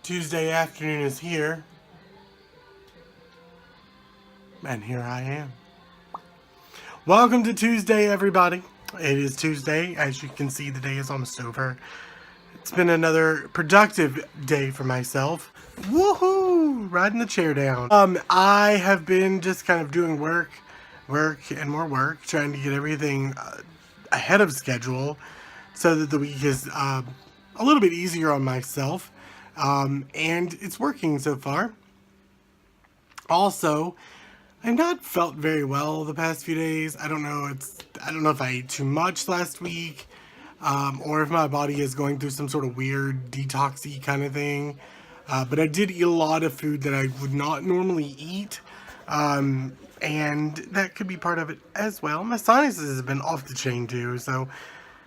Tuesday afternoon is here, and here I am. Welcome to Tuesday, everybody. It is Tuesday. As you can see, the day is almost over. It's been another productive day for myself. Woohoo! Riding the chair down. I have been just kind of doing work, and more work, trying to get everything ahead of schedule so that the week is a little bit easier on myself. And it's working so far. Also, I've not felt very well the past few days. I don't know if I ate too much last week, or if my body is going through some sort of weird detoxy kind of thing. But I did eat a lot of food that I would not normally eat. And that could be part of it as well. My sinuses have been off the chain too, so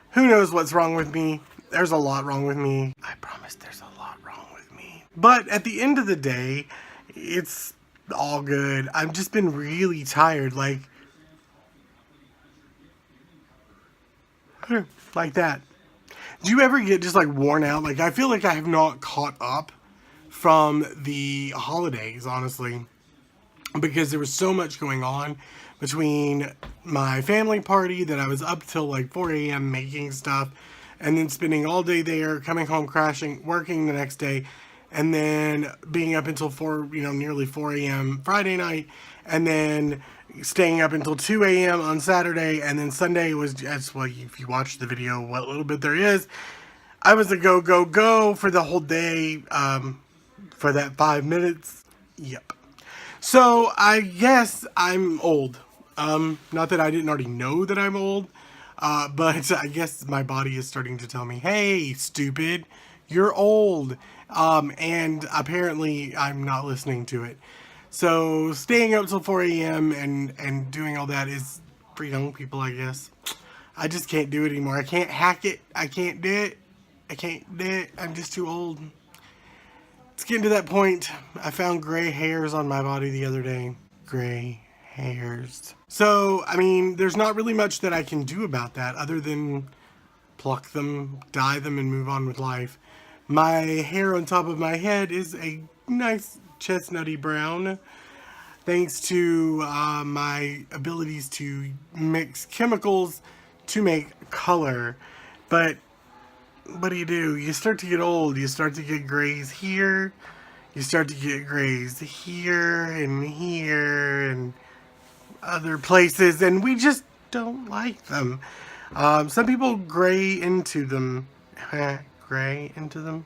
who knows what's wrong with me. There's a lot wrong with me. I promise there's a lot wrong with me. But at the end of the day, it's all good. I've just been really tired, like that. Do you ever get just like worn out? Like, I feel like I have not caught up from the holidays, honestly, because there was so much going on between my family party that I was up till like 4 a.m. making stuff, and then spending all day there, coming home crashing, working the next day, and then being up until nearly 4 a.m. Friday night, and then staying up until 2 a.m. on Saturday, and then Sunday was just, well, if you watch the video, what little bit there is, I was a go for the whole day, for that 5 minutes. Yep. So I guess I'm old. Not that I didn't already know that I'm old, but I guess my body is starting to tell me, hey, stupid, you're old. And apparently I'm not listening to it. So staying up till 4 a.m. and doing all that is for young people, I guess. I just can't do it anymore. I can't hack it. I can't do it. I'm just too old. It's getting to that point. I found gray hairs on my body the other day. Gray hairs. So, I mean, there's not really much that I can do about that other than pluck them, dye them, and move on with life. My hair on top of my head is a nice chestnutty brown, thanks to my abilities to mix chemicals to make color. But what do? You start to get old. You start to get grays here. You start to get grays here and other places, and we just don't like them. Some people gray into them. Gray into them.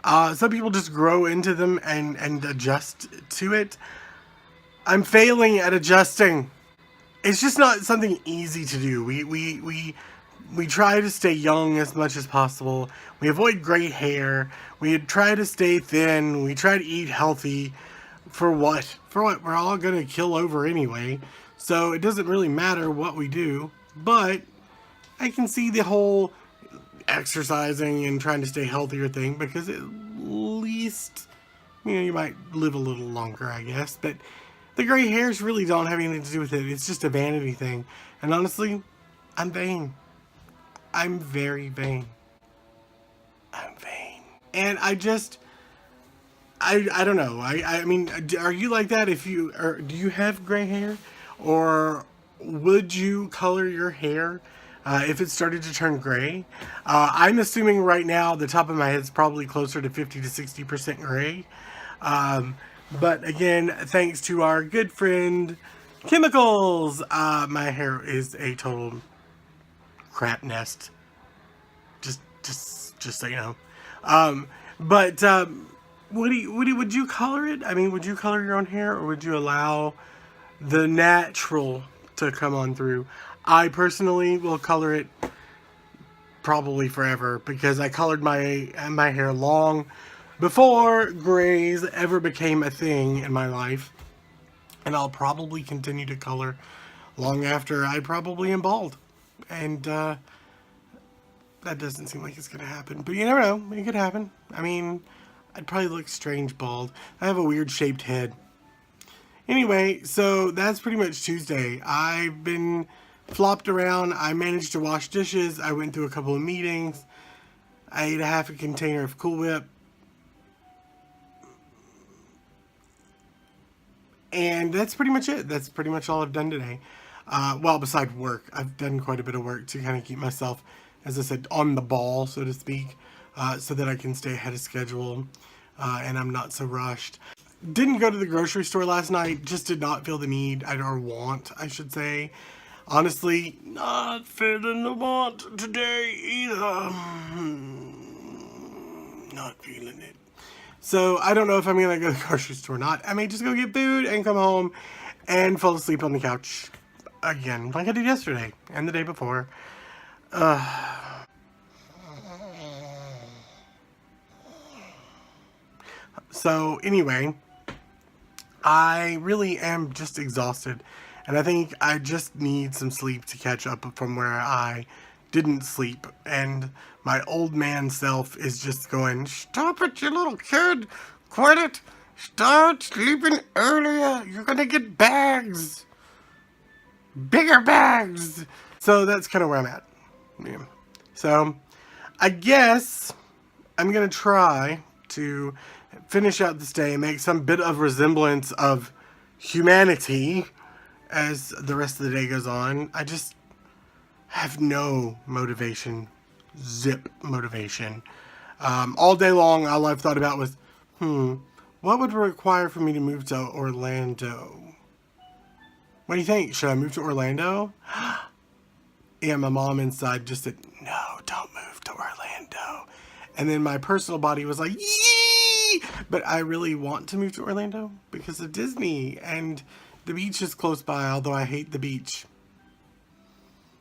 Some people just grow into them and adjust to it. I'm failing at adjusting. It's just not something easy to do. We try to stay young as much as possible. We avoid gray hair. We try to stay thin. We try to eat healthy. For what? For what? We're all going to kill over anyway. So it doesn't really matter what we do. But I can see the whole exercising and trying to stay healthier thing, because at least, you might live a little longer, I guess. But the gray hairs really don't have anything to do with it. It's just a vanity thing. And honestly, I'm vain. I'm very vain. I'm vain. And I don't know. I mean, are you like that? Do you have gray hair? Or would you color your hair if it started to turn gray? I'm assuming right now the top of my head is probably closer to 50 to 60% gray. But again, thanks to our good friend chemicals, my hair is a total crap nest. Just so you know. But would you color it? I mean, would you color your own hair, or would you allow the natural to come on through? I personally will color it probably forever, because I colored my hair long before grays ever became a thing in my life, and I'll probably continue to color long after I probably am bald. And that doesn't seem like it's gonna happen, but you never know. It could happen. I mean, I'd probably look strange bald. I have a weird shaped head. Anyway, so that's pretty much Tuesday. I've been flopped around. I managed to wash dishes. I went through a couple of meetings. I ate a half a container of Cool Whip. And that's pretty much it. That's pretty much all I've done today. Well, besides work, I've done quite a bit of work to kind of keep myself, as I said, on the ball, so to speak, so that I can stay ahead of schedule and I'm not so rushed. Didn't go to the grocery store last night. Just did not feel the need, or want, I should say. Honestly, not feeling the want today either. Not feeling it. So I don't know if I'm going to go to the grocery store or not. I may just go get food and come home and fall asleep on the couch again, like I did yesterday and the day before. So anyway, I really am just exhausted. And I think I just need some sleep to catch up from where I didn't sleep. And my old man self is just going, "Stop it, you little kid. Quit it. Start sleeping earlier. You're going to get bags. Bigger bags." So that's kind of where I'm at. Yeah. So I guess I'm going to try to finish out this day and make some bit of resemblance of humanity as the rest of the day goes on. I just have no motivation. Zip motivation. All day long, all I've thought about was, what would it require for me to move to Orlando? What do you think? Should I move to Orlando? Yeah, my mom inside just said, no, don't move to Orlando. And then my personal body was like, yee! But I really want to move to Orlando because of Disney and the beach is close by, although I hate the beach.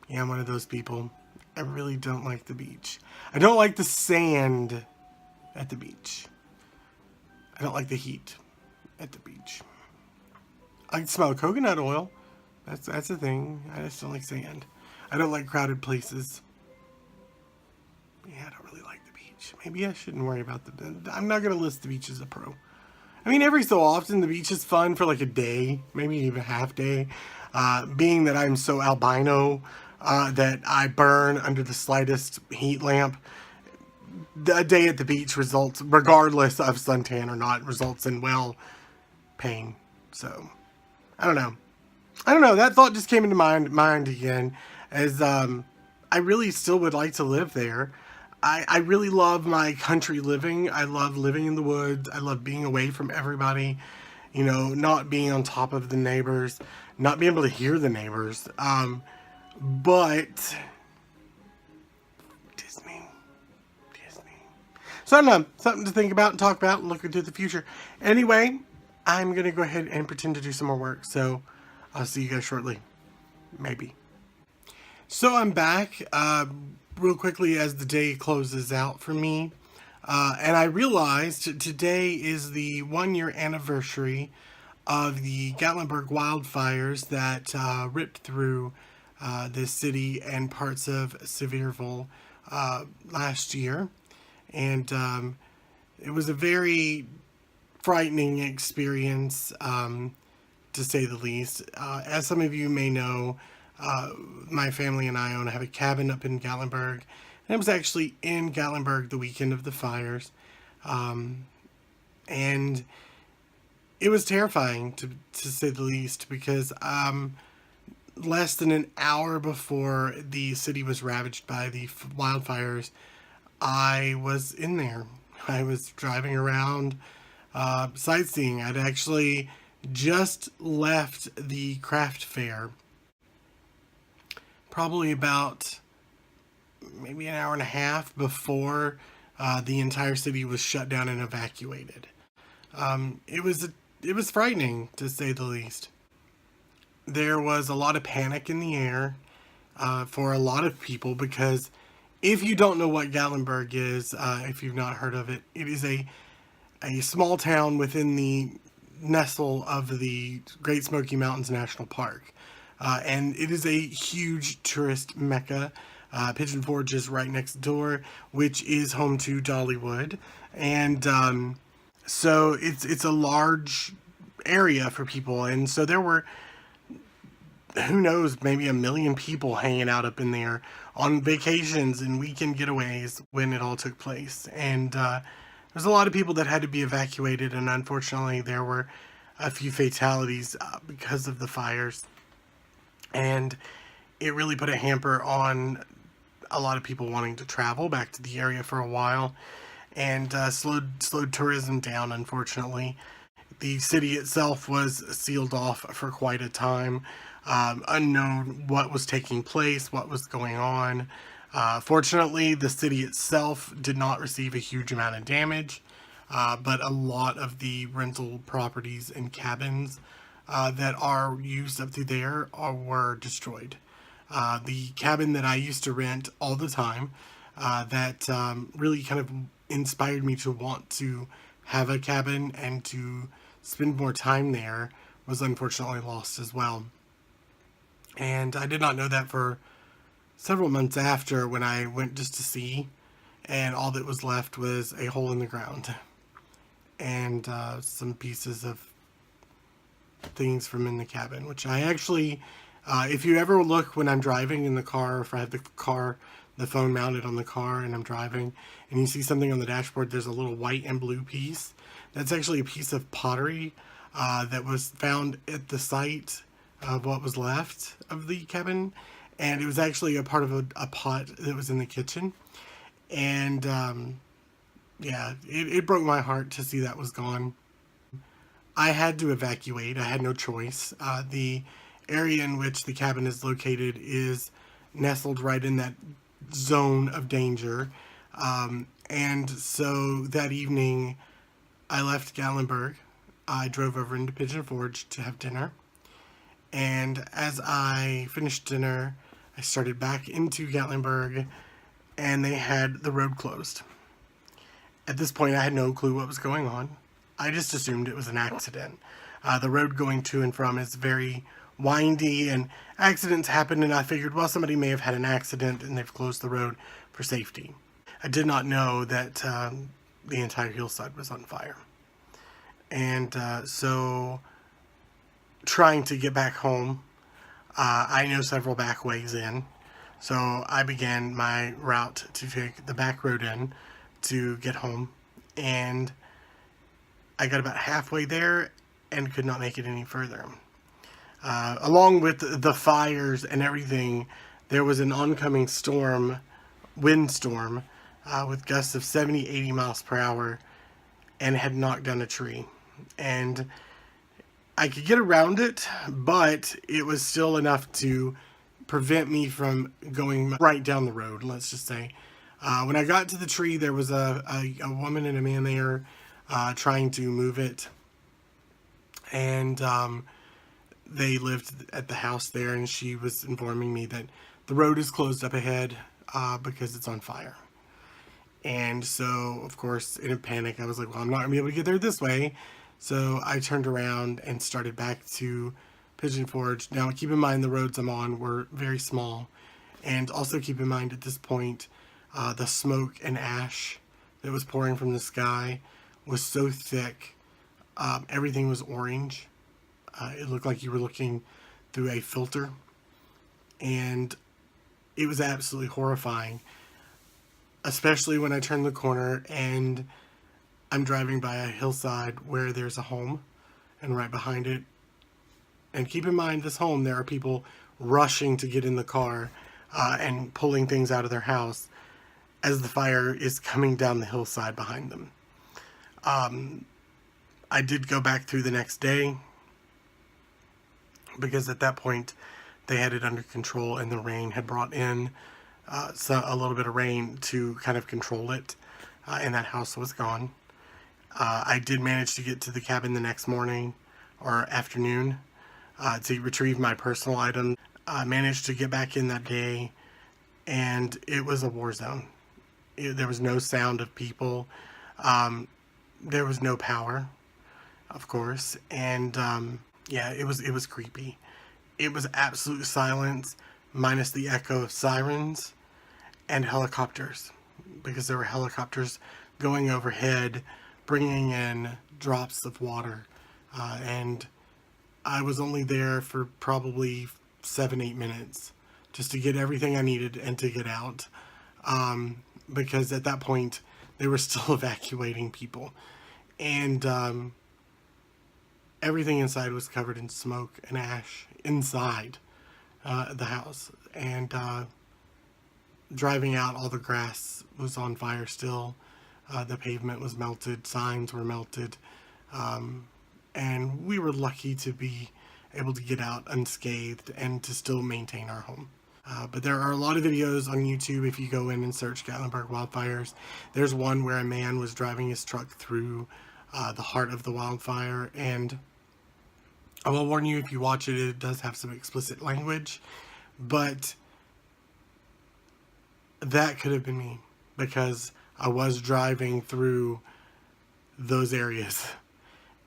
Yeah, I'm one of those people. I really don't like the beach. I don't like the sand at the beach. I don't like the heat at the beach. I can smell coconut oil. That's the thing. I just don't like sand. I don't like crowded places. Yeah, I don't really like the beach. Maybe I shouldn't worry about I'm not going to list the beach as a pro. I mean, every so often, the beach is fun for like a day, maybe even a half day. Being that I'm so albino that I burn under the slightest heat lamp, a day at the beach results, regardless of suntan or not, results in, well, pain. So, I don't know. That thought just came into mind again, as I really still would like to live there. I really love my country living. I love living in the woods. I love being away from everybody, not being on top of the neighbors, not being able to hear the neighbors. But Disney. So I don't know, something to think about and talk about and look into the future. Anyway, I'm going to go ahead and pretend to do some more work. So I'll see you guys shortly. Maybe. So I'm back. Real quickly as the day closes out for me. And I realized today is the 1-year anniversary of the Gatlinburg wildfires that ripped through this city and parts of Sevierville last year. And it was a very frightening experience, to say the least. As some of you may know, my family and I have a cabin up in Gatlinburg, and it was actually in Gatlinburg the weekend of the fires, and it was terrifying to say the least, because less than an hour before the city was ravaged by the wildfires, I was in there. I was driving around, sightseeing. I'd actually just left the craft fair probably about maybe an hour and a half before the entire city was shut down and evacuated. It was frightening, to say the least. There was a lot of panic in the air for a lot of people, because if you don't know what Gatlinburg is, if you've not heard of it, it is a small town within the nestle of the Great Smoky Mountains National Park. And it is a huge tourist mecca. Pigeon Forge is right next door, which is home to Dollywood. And so it's a large area for people. And so there were, who knows, maybe 1 million people hanging out up in there on vacations and weekend getaways when it all took place. And there's a lot of people that had to be evacuated. And unfortunately, there were a few fatalities because of the fires. And it really put a hamper on a lot of people wanting to travel back to the area for a while, and slowed tourism down, unfortunately. The city itself was sealed off for quite a time. Unknown what was taking place, what was going on. Fortunately, the city itself did not receive a huge amount of damage, but a lot of the rental properties and cabins that are used up through there were destroyed. The cabin that I used to rent all the time, that really kind of inspired me to want to have a cabin and to spend more time there, was unfortunately lost as well. And I did not know that for several months after, when I went just to see, and all that was left was a hole in the ground and some pieces of things from in the cabin, which I actually, if you ever look when I'm driving in the car, if I have the phone mounted on the car and I'm driving, and you see something on the dashboard, there's a little white and blue piece. That's actually a piece of pottery that was found at the site of what was left of the cabin, and it was actually a part of a pot that was in the kitchen. And yeah, it broke my heart to see that was gone. I had to evacuate. I had no choice. The area in which the cabin is located is nestled right in that zone of danger. And so that evening, I left Gatlinburg. I drove over into Pigeon Forge to have dinner. And as I finished dinner, I started back into Gatlinburg, and they had the road closed. At this point, I had no clue what was going on. I just assumed it was an accident. The road going to and from is very windy, and accidents happen, and I figured, well, somebody may have had an accident and they've closed the road for safety. I did not know that the entire hillside was on fire. And so trying to get back home, I know several back ways in. So I began my route to take the back road in to get home. And I got about halfway there and could not make it any further. Along with the fires and everything, there was an oncoming storm, windstorm, with gusts of 70, 80 miles per hour, and had knocked down a tree. And I could get around it, but it was still enough to prevent me from going right down the road, let's just say. When I got to the tree, there was a woman and a man there trying to move it. And they lived at the house there, and she was informing me that the road is closed up ahead because it's on fire. And so, of course, in a panic, I was like, well, I'm not going to be able to get there this way. So I turned around and started back to Pigeon Forge. Now, keep in mind, the roads I'm on were very small. And also keep in mind, at this point, the smoke and ash that was pouring from the sky was so thick. Everything was orange. It looked like you were looking through a filter. And it was absolutely horrifying. Especially when I turned the corner and I'm driving by a hillside where there's a home, and right behind it, and keep in mind, this home, there are people rushing to get in the car and pulling things out of their house as the fire is coming down the hillside behind them. I did go back through the next day, because at that point they had it under control, and the rain had brought in a little bit of rain to kind of control it, and that house was gone. I did manage to get to the cabin the next morning or afternoon to retrieve my personal items. I managed to get back in that day, and it was a war zone. There was no sound of people. There was no power, of course, and yeah, it was creepy. It was absolute silence, minus the echo of sirens and helicopters, because there were helicopters going overhead, bringing in drops of water, and I was only there for probably 7-8 minutes just to get everything I needed and to get out, because at that point they were still evacuating people. And everything inside was covered in smoke and ash inside the house. And driving out, all the grass was on fire still. The pavement was melted, signs were melted, and we were lucky to be able to get out unscathed and to still maintain our home. But there are a lot of videos on YouTube if you go in and search Gatlinburg wildfires. There's one where a man was driving his truck through the heart of the wildfire, and I will warn you, if you watch it, it does have some explicit language, but that could have been me, because I was driving through those areas,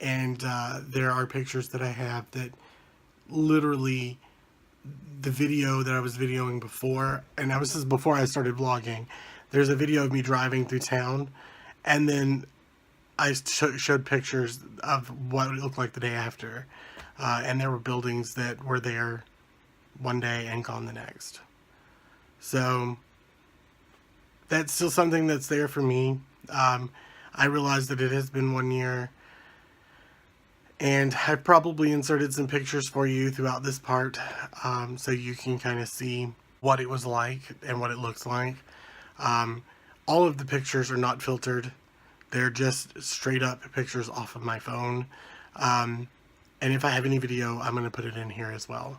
and there are pictures that I have that literally, the video that I was videoing before, and this is before I started vlogging, there's a video of me driving through town, and then I showed pictures of what it looked like the day after, and there were buildings that were there one day and gone the next. So that's still something that's there for me. I realize that it has been 1 year, and I've probably inserted some pictures for you throughout this part, so you can kind of see what it was like and what it looks like. All of the pictures are not filtered. They're just straight up pictures off of my phone. And if I have any video, I'm going to put it in here as well.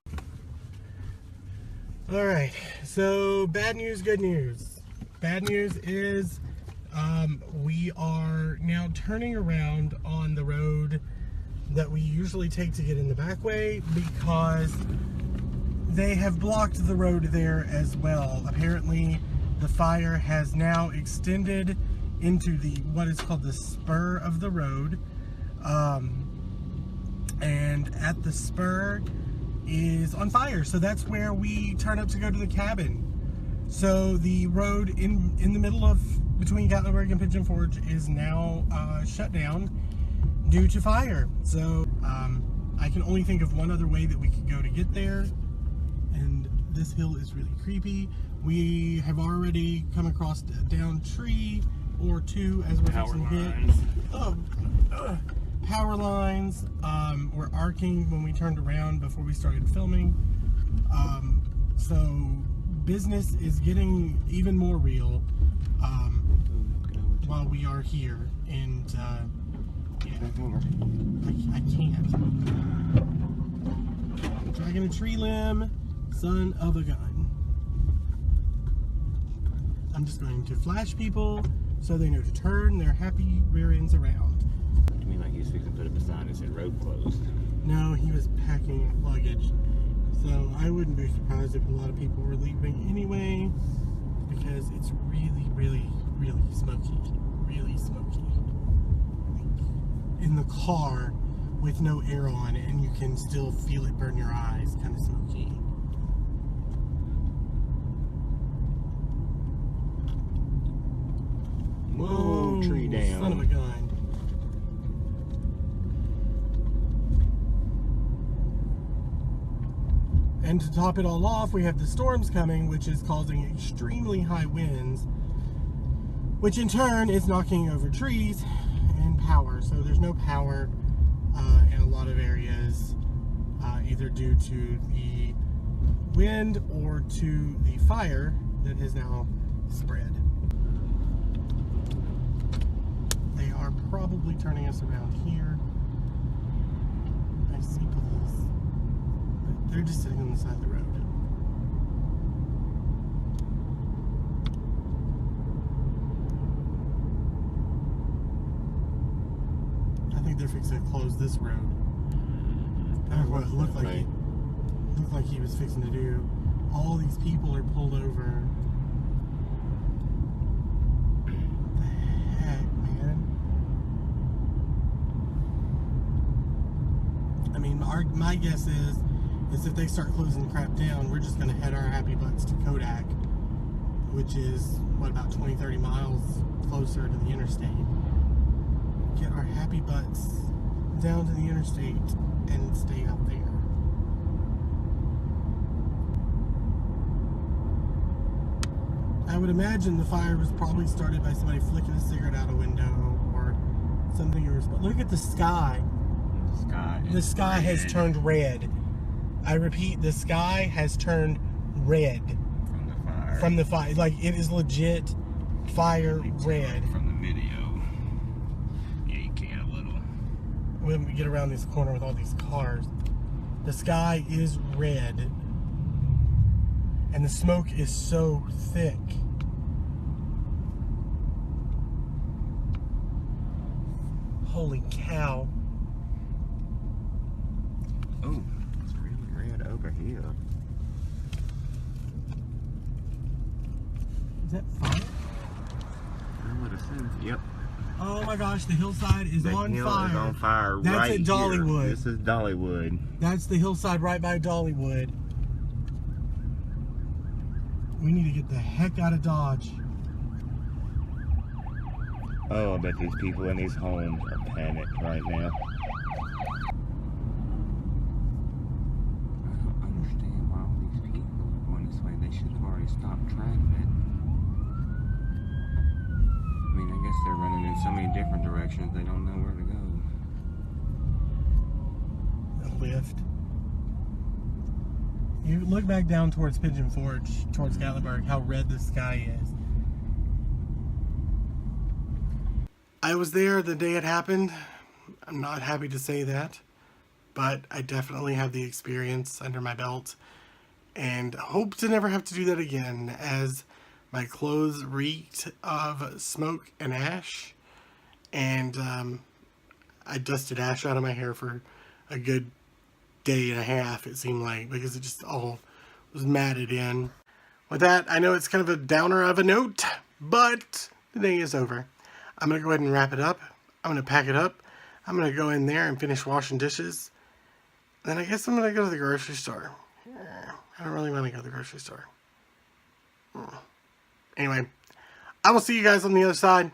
Alright, so bad news, good news. Bad news is we are now turning around on the road that we usually take to get in the back way, because they have blocked the road there as well. Apparently the fire has now extended into what is called the spur of the road, and at the spur is on fire. So that's where we turn up to go to the cabin. So the road in the middle of between Gatlinburg and Pigeon Forge is now shut down due to fire. So I can only think of one other way that we could go to get there, and this hill is really creepy. We have already come across a downed tree or two as we're fixing to hit. Power lines were arcing when we turned around before we started filming. So business is getting even more real while we are here, and I can't. Dragging a tree limb, son of a gun. I'm just going to flash people so they know to turn their happy rear ends around. You mean like he was fixing to put up a sign that said road closed? No, he was packing luggage. So I wouldn't be surprised if a lot of people were leaving anyway, because it's really, really, really smoky. Really smoky. Like in the car with no air on, and you can still feel it burn your eyes, kind of smoky. Whoa, tree down. Son of a gun. And to top it all off, we have the storms coming, which is causing extremely high winds, which in turn is knocking over trees and power. So there's no power in a lot of areas, either due to the wind or to the fire that has now spread. They are probably turning us around here. I see police, but they're just sitting on the side of the road. I think they're fixing to close this road. That's what it looked like. Right. Looked like he was fixing to do. All these people are pulled over. What the heck, man? I mean, my guess is if they start closing the crap down, we're just going to head our happy butts to Kodak, which is, what, about 20-30 miles closer to the interstate. Get our happy butts down to the interstate and stay out there. I would imagine the fire was probably started by somebody flicking a cigarette out a window or something. But look at the sky. The sky has turned red. I repeat, the sky has turned red. From the fire. From the fire. Like, it is legit fire red. From the video. Yeah, you can a little. When we get around this corner with all these cars, the sky is red. And the smoke is so thick. Holy cow. Oh, it's really red over here. Is that fire? I would assume. Yep. Oh my gosh, the hillside is on hill fire. is on fire. That's right at Dollywood. Here. This is Dollywood. That's the hillside right by Dollywood. We need to get the heck out of Dodge. Oh, I bet these people in these homes are panicked right now. I don't understand why all these people are going this way. They should have already stopped traveling. I mean, I guess they're running in so many different directions, they don't know where to go. A lift. You look back down towards Pigeon Forge, towards Gatlinburg, how red the sky is. I was there the day it happened. I'm not happy to say that, but I definitely have the experience under my belt and hope to never have to do that again, as my clothes reeked of smoke and ash, and I dusted ash out of my hair for a good day and a half, it seemed like, because it just all was matted in. With that, I know it's kind of a downer of a note, but the day is over. I'm going to go ahead and wrap it up. I'm going to pack it up. I'm going to go in there and finish washing dishes. Then I guess I'm going to go to the grocery store. I don't really want to go to the grocery store. Anyway, I will see you guys on the other side.